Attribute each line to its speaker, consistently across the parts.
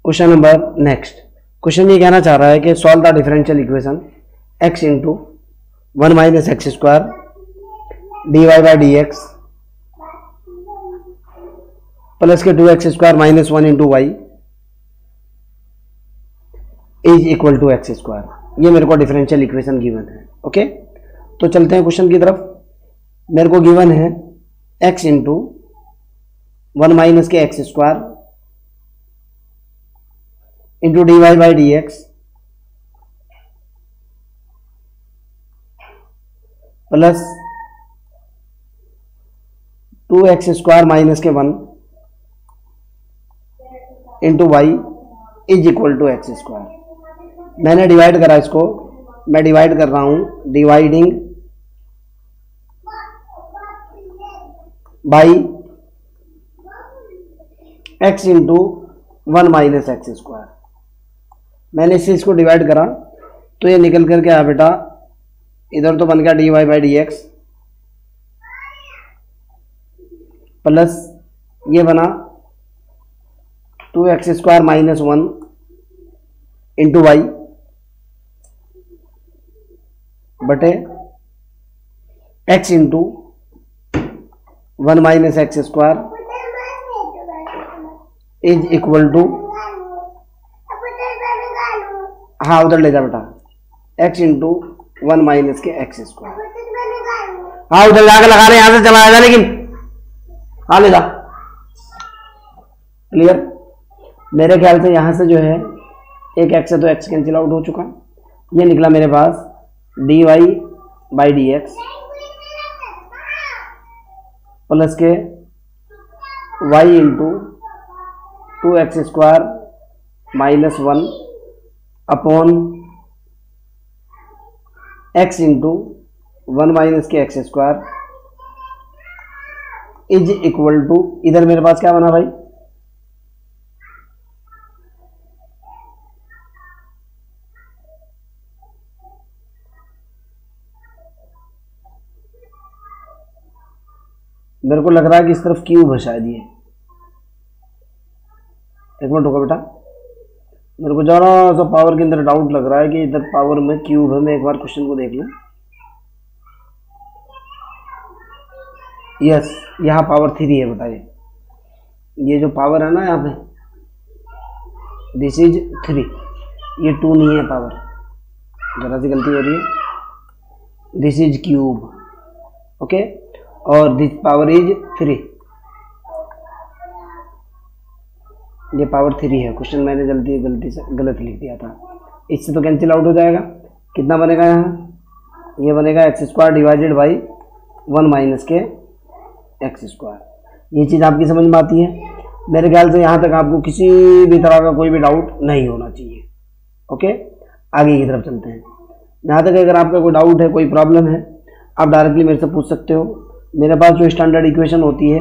Speaker 1: Question number next. Question ये कहना चाह रहा है कि solve the differential equation x into 1 minus x square d y by d x plus के 2x square minus 1 into y is equal to x square. ये मेरे को डिफरेंशियल इक्वेशन गिवन है। ओके, तो चलते हैं क्वेश्चन की तरफ। मेरे को गिवन है x इंटू 1 माइनस के x square into d y by d x plus 2x square minus के 1 into y is equal to x square. मैंने डिवाइड करा इसको, मैं डिवाइड कर रहा हूं, dividing by x into 1 minus x square. मैंने इस चीज को डिवाइड करा तो ये निकल करके आया बेटा, इधर तो बन गया d y by d x plus ये बना 2x square minus 1 into y बटे x into 1 minus x square is equal to, हाँ उधर ले जा बेटा, x इंटू 1 माइनस के एक्स स्क्वायर। हाँ उधर जाकर लगा ले, यहां से चला आएगा लेकिन, हाँ ले जा। क्लियर? मेरे ख्याल से यहां से जो है एक x है तो x कैंसिल आउट हो चुका। ये निकला मेरे पास d y by d x plus k y into 2x square minus 1 upon x into 1 minus के x square is equal to, इधर मेरे पास क्या बना भाई, मेरे को लग रहा है कि इस तरफ क्यूब है शायद। ये एक मिनट रुको बेटा, मेरे को जरा सा पावर के अंदर डाउट लग रहा है कि इधर पावर में क्यूब है। मैं एक बार क्वेश्चन को देख लूं। यस, यहाँ पावर 3 है बताइए। ये जो पावर है ना यहाँ पे, दिस इज 3, ये 2 नहीं है पावर, जरा सी गलती हो रही है। दिस इज क्यूब, ओके, और दिस पावर इज 3, ये पावर 3 है। क्वेश्चन मैंने गलती से गलत लिख दिया था। इससे तो कैंसिल आउट हो जाएगा। कितना बनेगा यहाँ, ये बनेगा x square divided by 1 minus के एक्स स्क्वायर। ये चीज़ आपकी समझ में आती है? मेरे ख्याल से यहाँ तक आपको किसी भी तरह का कोई भी डाउट नहीं होना चाहिए। ओके, आगे की तरफ चलते हैं। यहाँ तक अगर आपका कोई डाउट है, कोई प्रॉब्लम है, आप डायरेक्टली मेरे से पूछ सकते हो। मेरे पास जो स्टैंडर्ड इक्वेशन होती है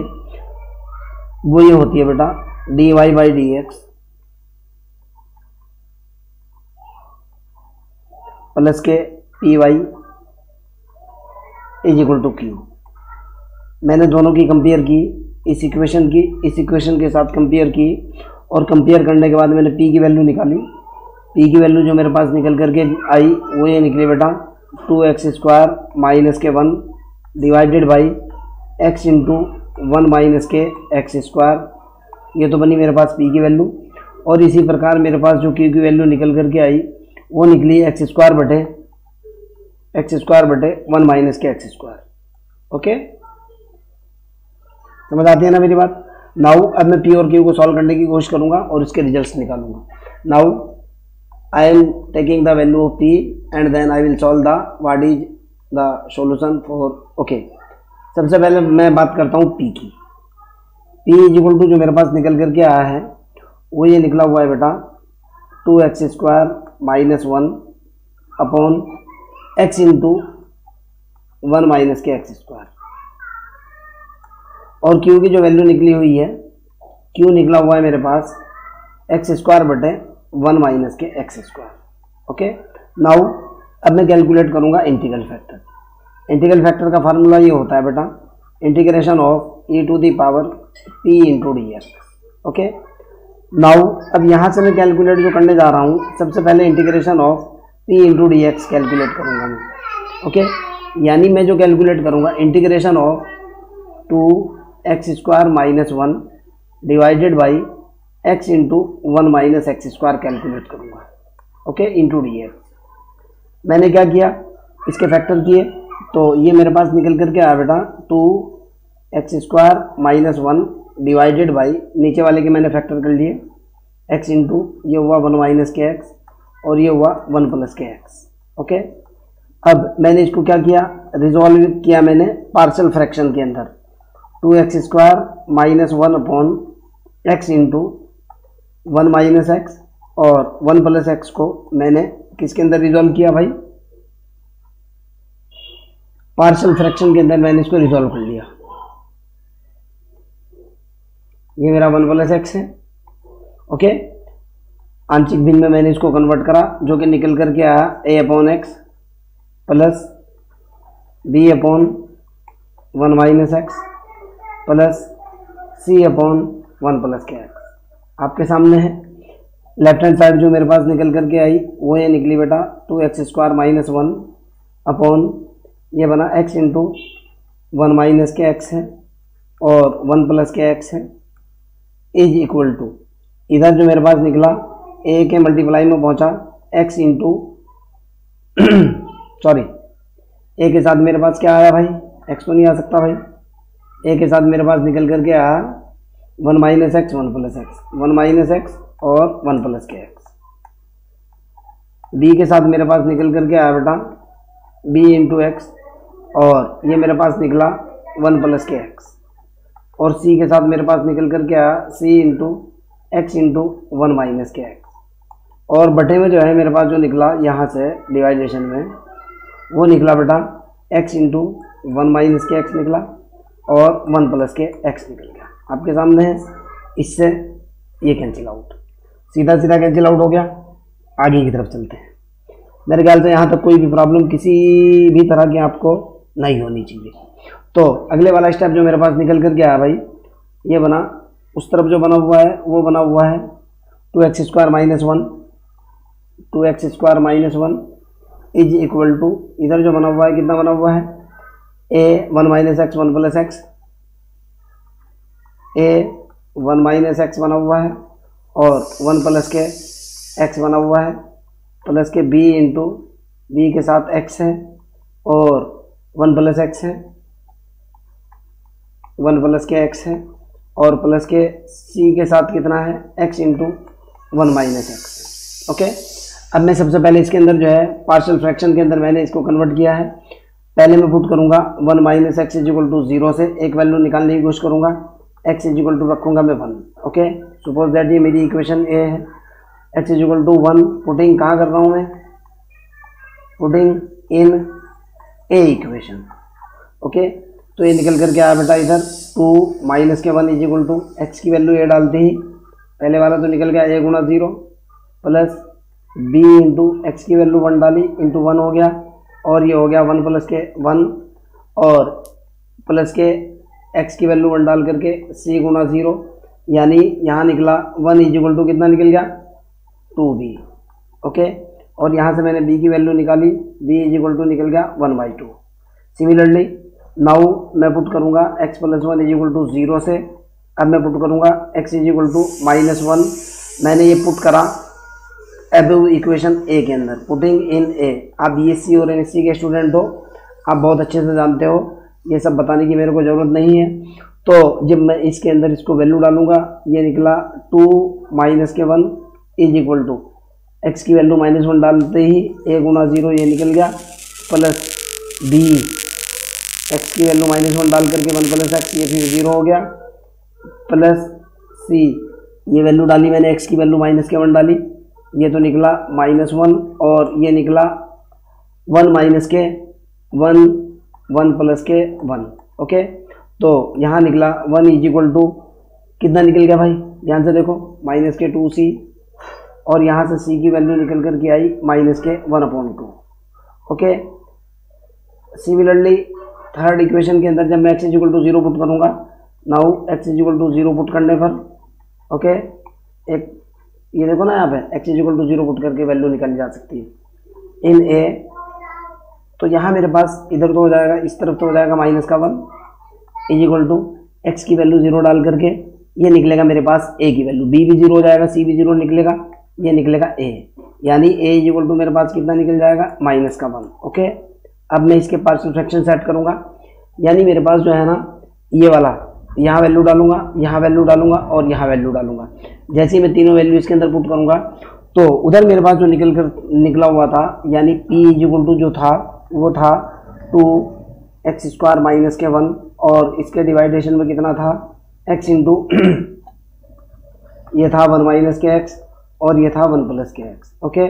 Speaker 1: वो ये होती है बेटा, d y by d x plus k p y is equal to q. मैंने दोनों की कंपेयर की, इस इक्वेशन के साथ कंपेयर की, और कंपेयर करने के बाद मैंने पी की वैल्यू निकाली। पी की वैल्यू जो मेरे पास निकल करके आई वो ये निकली बेटा, 2x स्क्वायर माइनस के 1 divided by x into 1 minus के एक्स स्क्वायर। ये तो बनी मेरे पास p की वैल्यू। और इसी प्रकार मेरे पास जो q की वैल्यू निकल करके आई वो निकली एक्स स्क्वायर बटे 1 माइनस के एक्स स्क्वायर। ओके, समझ आती है ना मेरी बात? नाउ अब मैं p और q को सॉल्व करने की कोशिश करूंगा और इसके रिजल्ट्स निकालूंगा। Now I am taking the value of p and then I will solve the what is the solution for. Okay, सबसे पहले मैं बात करता हूँ p की। p इज इक्वल टू जो मेरे पास निकल करके आया है वो ये निकला हुआ है बेटा, 2x square minus 1 upon x into 1 minus के एक्स स्क्वायर। और q की जो वैल्यू निकली हुई है, q निकला हुआ है मेरे पास एक्स स्क्वायर बटे 1 माइनस के एक्स स्क्वायर। ओके, नाउ अब मैं कैलकुलेट करूंगा इंटीग्रल फैक्टर। इंटीग्रल फैक्टर का फार्मूला ये होता है बेटा, integration of e to the power p into d x. Okay, now अब यहाँ से मैं कैलकुलेट जो करने जा रहा हूँ, सबसे पहले integration of p into d x calculate करूँगा मैं। ओके, यानी मैं जो कैलकुलेट करूँगा integration of 2x² minus 1 divided by x into 1 minus x square calculate करूँगा। Okay, into d x. मैंने क्या किया, इसके फैक्टर किए, तो ये मेरे पास निकल करके आया बेटा 2x² माइनस 1 डिवाइडेड बाई, नीचे वाले के मैंने फैक्टर कर लिए, x इंटू ये हुआ 1 माइनस के एक्स और ये हुआ 1 प्लस के एक्स। ओके, अब मैंने इसको क्या किया, रिजॉल्व किया मैंने पार्शियल फ्रैक्शन के अंदर, 2x² minus 1 upon x into 1 minus x और 1 प्लस एक्स को मैंने किसके अंदर रिजॉल्व किया भाई, पार्शियल फ्रैक्शन के अंदर मैंने इसको रिजॉल्व कर लिया। ये मेरा 1 प्लस एक्स है। ओके, आंशिक भिन्न में मैंने इसको कन्वर्ट करा, जो कि निकल करके आया a upon x plus b upon 1 minus x plus c upon 1 plus के एक्स। आपके सामने है। लेफ्ट हैंड साइड जो मेरे पास निकल करके आई वो ये निकली बेटा 2x² माइनस 1 अपॉन ये बना x इंटू 1 माइनस के एक्स है और 1 प्लस के एक्स है, इज इक्वल टू, इधर जो मेरे पास निकला a के मल्टीप्लाई में पहुंचा x इंटू सॉरी a के साथ मेरे पास क्या आया भाई, x तो नहीं आ सकता भाई, a के साथ मेरे पास निकल करके आया 1 minus x 1 plus x, 1 minus x और 1 प्लस के एक्स। b के साथ मेरे पास निकल करके आया बेटा b इंटू एक्स और ये मेरे पास निकला 1 प्लस के एक्स, और c के साथ मेरे पास निकल करके आया c into x into 1 minus के एक्स, और बटे में जो है मेरे पास जो निकला यहाँ से डिवाइडेशन में वो निकला बेटा x इंटू 1 माइनस के एक्स निकला और 1 प्लस के एक्स निकल गया। आपके सामने है। इससे ये कैंसिल आउट, सीधा सीधा कैंसिल आउट हो गया। आगे की तरफ चलते हैं। मेरे ख्याल से यहाँ तक कोई भी प्रॉब्लम किसी भी तरह की आपको नहीं होनी चाहिए। तो अगले वाला स्टेप जो मेरे पास निकल कर गया भाई, ये बना, उस तरफ जो बना हुआ है वो बना हुआ है 2x² minus 1, 2x² minus 1 is equal to, इधर जो बना हुआ है कितना बना हुआ है, a 1 minus x 1 plus x, a 1 minus x बना हुआ है और 1 प्लस के x बना हुआ है, प्लस के b इंटू बी के साथ x है और 1 प्लस एक्स है, 1 प्लस के x है और प्लस के c के साथ कितना है, x into 1 minus x. Okay, अब मैं सबसे पहले इसके अंदर जो है पार्शियल फ्रैक्शन के अंदर मैंने इसको कन्वर्ट किया है। पहले मैं पुट करूंगा 1 minus x is equal to 0 से एक वैल्यू निकालने की कोशिश करूंगा, x इज इक्वल टू रखूंगा मैं 1। ओके, सपोज दैट ये मेरी इक्वेशन a है, x is equal to 1, putting कहाँ कर रहा हूँ मैं, putting in a equation. Okay, तो ये निकल करके आया बेटा इधर 2 माइनस के 1 इज इक्वल टू एक्स की वैल्यू ए डालते ही पहले वाला तो निकल गया a Guna 0 plus b into x की वैल्यू 1 डाली इंटू 1 हो गया, और ये हो गया 1 प्लस के 1 और प्लस के x की वैल्यू 1 डाल करके c गुना 0, यानी यहाँ निकला 1 इज इक्वल टू कितना निकल गया 2b। ओके, और यहाँ से मैंने b की वैल्यू निकाली, b इज इक्वल टू निकल गया 1/2। सिमिलरली नाउ मैं पुट करूँगा x plus 1 is equal to 0 से, अब मैं पुट करूँगा x is equal to minus 1। मैंने ये पुट करा अब इक्वेशन ए के अंदर, पुटिंग इन ए। आप BSc और MSc के स्टूडेंट हो, आप बहुत अच्छे से जानते हो, ये सब बताने की मेरे को ज़रूरत नहीं है। तो जब मैं इसके अंदर इसको वैल्यू डालूंगा, ये निकला 2 माइनस के 1 इज इक्वल टू एक्स की वैल्यू -1 डालते ही a गुना 0 ये निकल गया, प्लस b एक्स की वैल्यू -1 डाल करके 1 प्लस एक्स, ये फिर 0 हो गया, प्लस c ये वैल्यू डाली मैंने, x की वैल्यू -1 डाली, ये तो निकला -1 और ये निकला 1 माइनस के 1 1 प्लस के 1। ओके, तो यहाँ निकला 1 इज इक्वल टू कितना निकल गया भाई, ध्यान से देखो, माइनस के 2c, और यहाँ से c की वैल्यू निकल कर के आई माइनस के 1/2। ओके, सिमिलरली थर्ड इक्वेशन के अंदर जब मैं x is equal to 0 put करूँगा, now x is equal to 0 put करने पर ओके एक ये देखो ना यहाँ पे x is equal to 0 put करके वैल्यू निकल जा सकती है इन a। तो यहाँ मेरे पास इधर तो हो जाएगा, इस तरफ तो हो जाएगा -1 इज इक्वल टू x की वैल्यू 0 डाल करके ये निकलेगा मेरे पास a की वैल्यू, b भी 0 हो जाएगा, c भी 0 निकलेगा, ये निकलेगा a, यानी a इज इक्वल टू मेरे पास कितना निकल जाएगा -1। ओके, अब मैं इसके पार्शियल फ्रैक्शन सेट करूंगा, यानी मेरे पास जो है ना ये वाला यहाँ वैल्यू डालूंगा, यहाँ वैल्यू डालूंगा और यहाँ वैल्यू डालूंगा। जैसे ही मैं तीनों वैल्यू इसके अंदर पुट करूंगा तो उधर मेरे पास जो निकला हुआ था, यानी p इज इक्वल टू जो था वो था 2x² - 1 और इसके डिवाइडेशन में कितना था x इंटू ये था 1 - kx और ये था 1 + kx। Okay,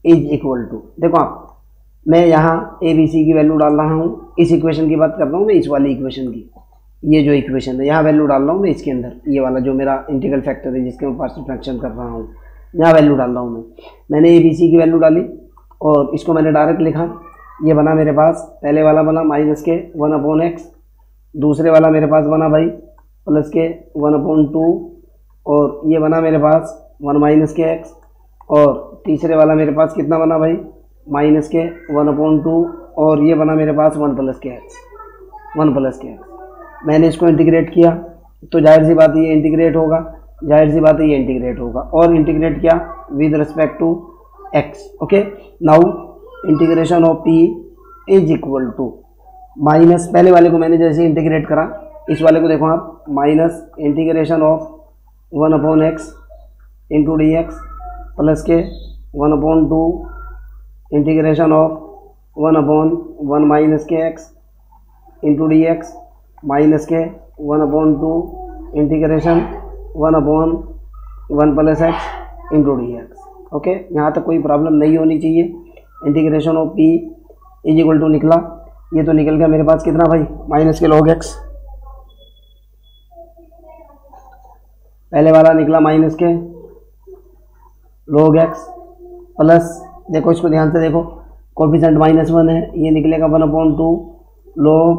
Speaker 1: is equal to, देखो आप मैं यहाँ ए बी सी की वैल्यू डाल रहा हूँ, इस इक्वेशन की बात कर रहा हूँ मैं, इस वाली इक्वेशन की, ये जो इक्वेशन है यहाँ वैल्यू डाल रहा हूँ मैं इसके अंदर, ये वाला जो मेरा इंटीग्रल फैक्टर है जिसके मैं पार्शियल फ्रैक्शन कर रहा हूँ, यहाँ वैल्यू डाल रहा हूँ मैंने ए बी सी की वैल्यू डाली और इसको मैंने डायरेक्ट लिखा। ये बना मेरे पास, पहले वाला बना -1/x, दूसरे वाला मेरे पास बना भाई +1/2 और ये बना मेरे पास 1 - kx और तीसरे वाला मेरे पास कितना बना भाई -1/2 और ये बना मेरे पास 1 + kx। मैंने इसको इंटीग्रेट किया तो जाहिर सी बात ये इंटीग्रेट होगा, जाहिर सी बात है ये इंटीग्रेट होगा और इंटीग्रेट किया with respect to x। Okay, now integration of p is equal to minus, पहले वाले को मैंने जैसे इंटीग्रेट करा, इस वाले को देखो आप -integration of 1/x into dx plus के 1/2 integration of 1/1 - kx into dx minus के 1/2 integration 1/1 + x into dx। Okay, यहाँ तक कोई प्रॉब्लम नहीं होनी चाहिए। Integration of p is equal to निकला, ये तो निकल गया मेरे पास कितना भाई -के log x, पहले वाला निकला के log x प्लस, देखो इसको ध्यान से देखो, कोफिशिएंट -1 है, ये निकलेगा 1/2 log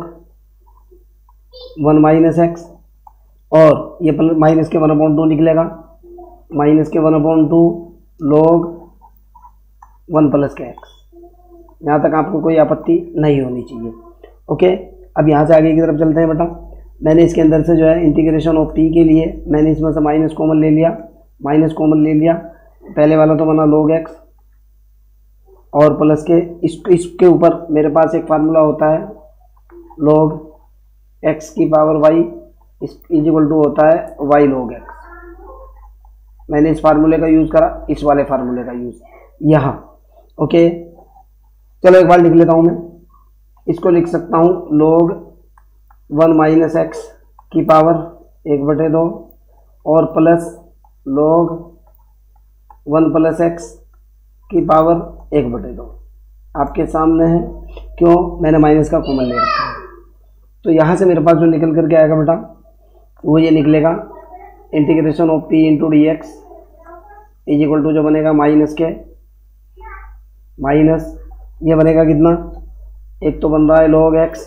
Speaker 1: 1 - x और ये माइनस के 1/2 निकलेगा के 1/2 log 1 + kx। यहाँ तक आपको कोई आपत्ति नहीं होनी चाहिए। ओके, अब यहाँ से आगे की तरफ चलते हैं बेटा। मैंने इसके अंदर से जो है इंटीग्रेशन ऑफ p के लिए मैंने इसमें से माइनस कॉमन ले लिया, पहले वाला तो बना log x और प्लस के इसके ऊपर मेरे पास एक फार्मूला होता है log x की power y is equal to होता है y log x। मैंने इस फार्मूले का यूज़ करा, इस वाले फार्मूले का यूज़ यहाँ। ओके, चलो एक बार लिख लेता हूँ मैं, इसको लिख सकता हूँ log 1 - x की पावर 1/2 और प्लस log 1 + x की पावर 1/2 आपके सामने है। क्यों, मैंने माइनस का कॉमन ले रखा है। तो यहाँ से मेरे पास जो निकल करके आएगा बेटा वो ये निकलेगा integration of p into dx is equal to जो बनेगा माइनस ये बनेगा कितना, एक तो बन रहा है log x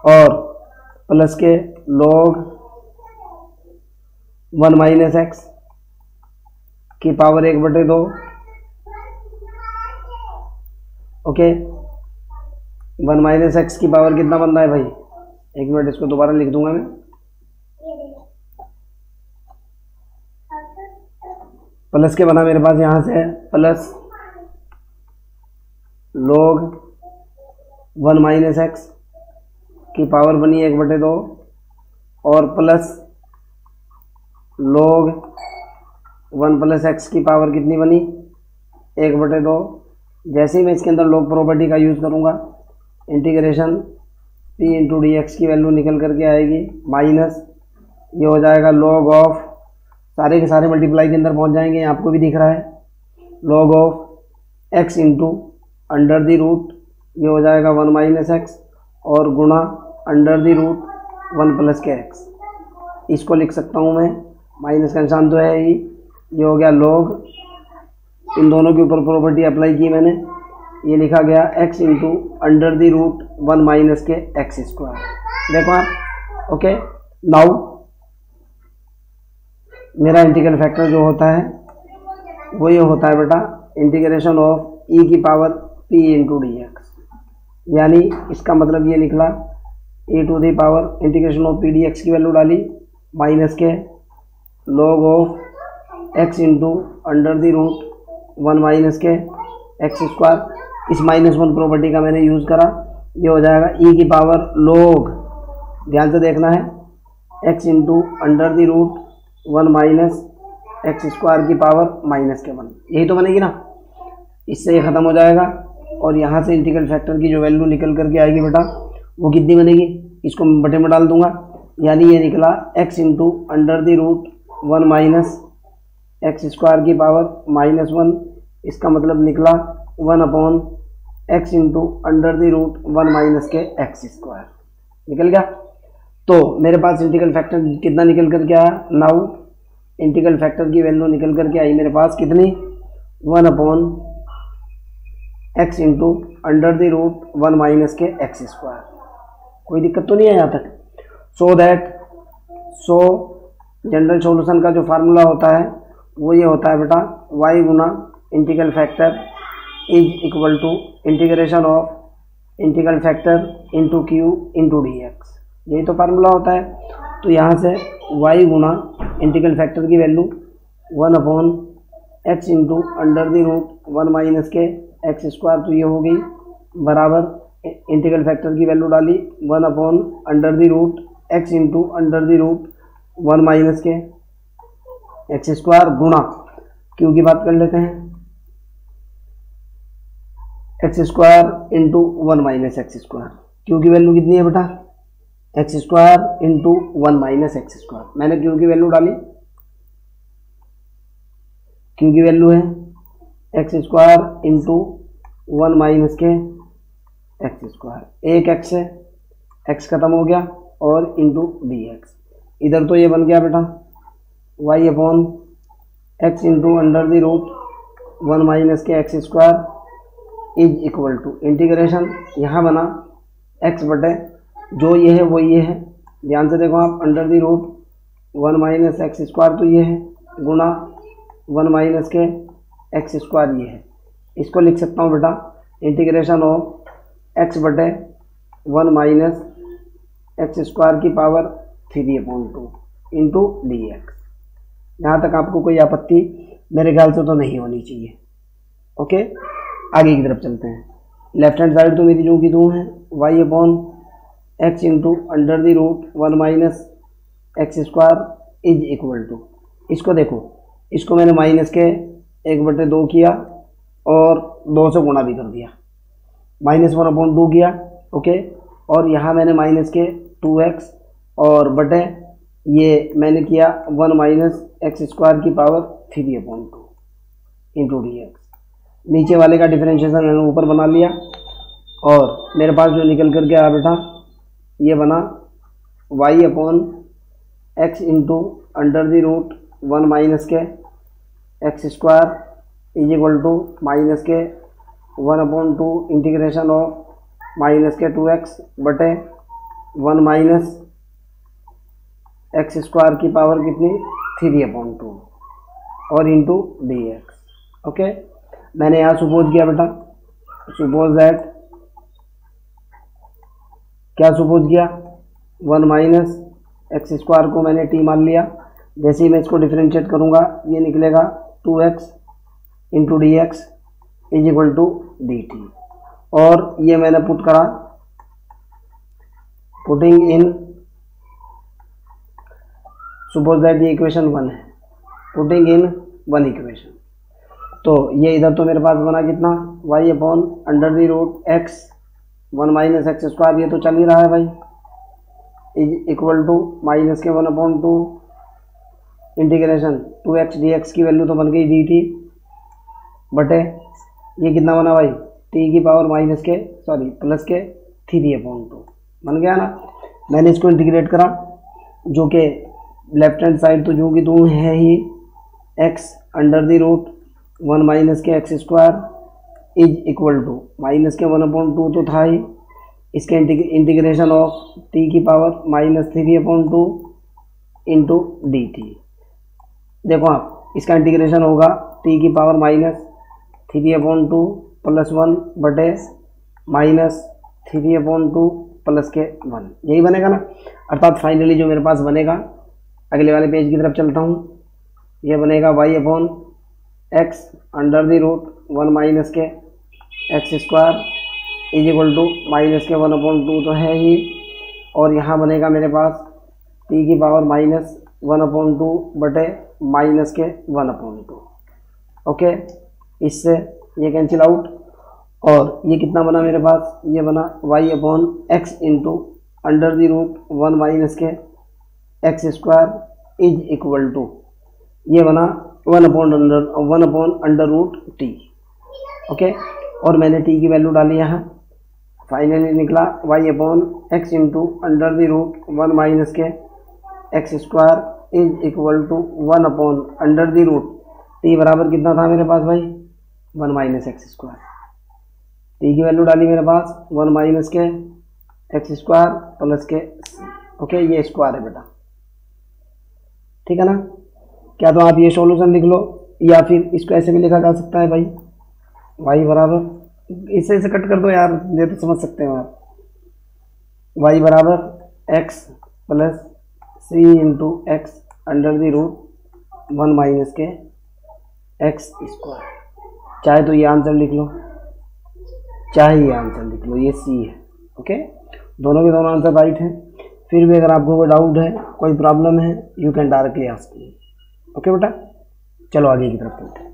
Speaker 1: और प्लस के log 1 - x की पावर 1/2। ओके, 1 - x की पावर कितना बन रहा है भाई, एक मिनट इसको दोबारा लिख दूंगा मैं, प्लस के बना मेरे पास यहाँ से प्लस log 1 - x की पावर बनी 1/2 और प्लस log 1 + x की पावर कितनी बनी 1/2। जैसे ही मैं इसके अंदर log प्रॉपर्टी का यूज़ करूँगा, इंटीग्रेशन p इंटू dx की वैल्यू निकल करके आएगी माइनस, ये हो जाएगा log ऑफ, सारे के सारे मल्टीप्लाई के अंदर पहुँच जाएंगे, आपको भी दिख रहा है, log of x into under the root, ये हो जाएगा 1 - x और गुणा अंडर द रूट 1 + kx। इसको लिख सकता हूँ मैं, माइनस का निशान तो है ही, ये हो गया log, इन दोनों के ऊपर प्रॉपर्टी अप्लाई की मैंने, ये लिखा गया x into under the root 1 - के x²। देखो आप। ओके, नाउ मेरा इंटीग्रल फैक्टर जो होता है वो ये होता है बेटा इंटीग्रेशन ऑफ ई की power p into d x, यानी इसका मतलब ये निकला a to the power integration of p d x की वैल्यू डाली minus k log of x into under the root 1 minus के एक्स स्क्वायर। इस -1 प्रॉपर्टी का मैंने यूज़ करा, ये हो जाएगा ई की पावर लॉग, ध्यान से देखना है, x into under the root 1 minus x square की पावर -1, यही तो बनेगी ना। इससे ये ख़त्म हो जाएगा और यहाँ से इंटीग्रल फैक्टर की जो वैल्यू निकल करके आएगी बेटा वो कितनी बनेगी, इसको मैं बटे में डाल दूंगा, यानी ये निकला x into under the root 1 minus x square की पावर -1, इसका मतलब निकला 1 upon x into under the root 1 minus के एक्स स्क्वायर, निकल गया। तो मेरे पास इंटीग्रल फैक्टर कितना निकल करके आया, नाउ इंटीग्रल फैक्टर की वैल्यू निकल करके आई मेरे पास कितनी, 1 upon x into under the root 1 minus के एक्स स्क्वायर। कोई दिक्कत तो नहीं है यहाँ तक। सो जनरल सॉल्यूशन का जो फार्मूला होता है वो ये होता है बेटा y गुना integral factor is equal to integration of integral factor into q into d x, यही तो फार्मूला होता है। तो यहाँ से y गुना इंटीग्रल फैक्टर की value 1 upon x into under the root 1 minus के एक्स स्क्वायर, तो ये हो गई बराबर इंटीग्रल फैक्टर की वैल्यू डाली 1 upon under the root x into under the root 1 minus के एक्स स्क्वायर गुणा क्यू की बात कर लेते हैं, x square into 1 minus x square. Q की वैल्यू कितनी है बेटा, x square into 1 minus x square. मैंने क्यू की वैल्यू डाली, क्यू की वैल्यू है एक्स स्क्वायर इंटू 1 माइनस के एक्स स्क्वायर, एक एक्स है, एक्स खत्म हो गया और इंटू डी एक्स। इधर तो ये बन गया बेटा y upon x into under the root 1 minus के x square is equal to integration, यहाँ बना एक्स बटे जो ये है वो ये है, ध्यान से देखो आप, under the root 1 minus x square तो ये है गुना 1 माइनस के एक्स स्क्वायर ये है। इसको लिख सकता हूँ बेटा इंटीग्रेशन ऑफ एक्स बटे 1 माइनस एक्स स्क्वायर की पावर 3/2 इंटू डी एक्स। यहाँ तक आपको कोई आपत्ति मेरे ख्याल से तो नहीं होनी चाहिए। ओके, आगे की तरफ चलते हैं। लेफ्ट हैंड साइड तो मेरी जो की दो है y upon x into under the root 1 minus x square is equal to, इसको देखो, इसको मैंने माइनस के 1/2 किया और 2 से गुणा भी कर दिया, -1/2 किया। ओके, और यहाँ मैंने माइनस के 2x और बटे ये मैंने किया 1 माइनस एक्स स्क्वायर की पावर 3/2 इंटू डी एक्स। नीचे वाले का डिफरेंशिएशन मैंने ऊपर बना लिया और मेरे पास जो निकल करके आया बेटा ये बना y upon x into under the root 1 minus के x square is equal to minus के 1/2 integration of minus k 2x बटे 1 माइनस एक्स स्क्वायर की पावर कितनी 3/2 और इंटू डी एक्स। ओके, मैंने यहाँ सुपोज किया बेटा, सुपोज दैट, क्या सुपोज किया 1 माइनस एक्स स्क्वायर को मैंने t मान लिया। जैसे ही मैं इसको डिफरेंशिएट करूँगा ये निकलेगा 2x into d x is equal to d t, और ये मैंने पुट करा, पुटिंग इन, सपोज दैट ये इक्वेशन 1 है, पुटिंग इन 1 इक्वेशन, तो ये इधर तो मेरे पास बना कितना y upon under the root x 1 minus x square, ये तो चल ही रहा है भाई, इज इक्वल टू माइनस के 1/2 इंटीग्रेशन 2x dx की वैल्यू तो बन गई dt बटे ये कितना बना भाई t की पावर माइनस के प्लस के 3/2 बन गया ना। मैंने इसको इंटीग्रेट करा जो कि लेफ्ट हैंड साइड तो जो कि दो है ही x under the root 1 minus के x square is equal to minus के 1/2 तो था ही, इसके इंटीग्रेशन ऑफ t की पावर -3/2 इंटू डी टी। देखो आप इसका इंटीग्रेशन होगा टी की पावर -3/2 + 1 बटे -3/2 + के 1, यही बनेगा ना। अर्थात फाइनली जो मेरे पास बनेगा, अगले वाले पेज की तरफ चलता हूँ, ये बनेगा y/x √1 - के x² = -के 1/2 तो है ही, और यहाँ बनेगा मेरे पास t की पावर -1/2 बटे -के 1/2। ओके, इससे ये कैंसिल आउट, और ये कितना बना मेरे पास, ये बना y/x √1 - के x² = ये बना 1/√t। ओके, और मैंने t की वैल्यू डाली यहाँ, फाइनली निकला y/x √1 - के x² = 1/√t बराबर कितना था मेरे पास भाई, 1 - x²। t की वैल्यू डाली मेरे पास 1 - के x² + के ओके, ये स्क्वायर है बेटा, ठीक है ना। क्या तो आप ये सॉल्यूशन लिख लो, या फिर इसको ऐसे भी लिखा जा सकता है भाई, y बराबर, इसे कट कर दो यार, ये तो समझ सकते हैं आप, y बराबर x + c × x √1 - के x²। चाहे तो ये आंसर लिख लो, चाहे ये आंसर लिख लो, ये c है। ओके, दोनों के दोनों आंसर राइट हैं। फिर भी अगर आपको कोई डाउट है, कोई प्रॉब्लम है, you can directly ask me. Okay बेटा, चलो आगे की तरफ चलते हैं।